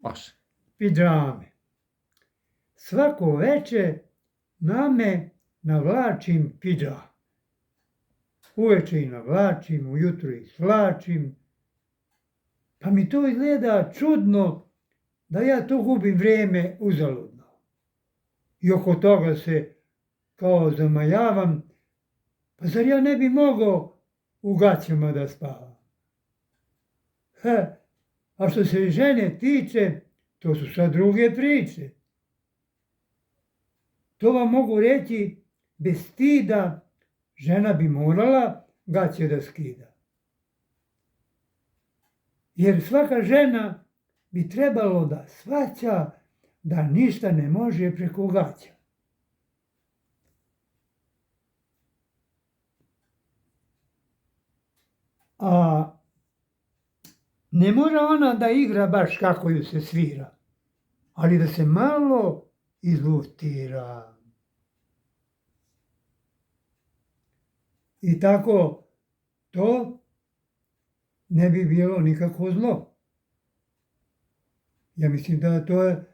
Može. Pidžame. Svako veče mame navlačim pidžam. Uveče i navlačim, ujutro i svlačim. Pa mi to izgleda čudno da ja to gubim vrijeme uzaludno. I oko toga se kao zamajavam. Pa zar ja ne bi mogao u gaćama da spavam? A što se žene tiče, to su sad druge priče. To vam mogu reći, bez stida žena bi morala gaće da skida. Jer svaka žena bi trebalo da shvaća da ništa ne može preko gaća. A ne mora ona da igra baš kako ju se svira, ali da se malo izluftira. I tako to ne bi bilo nikako zlo. Ja mislim da to je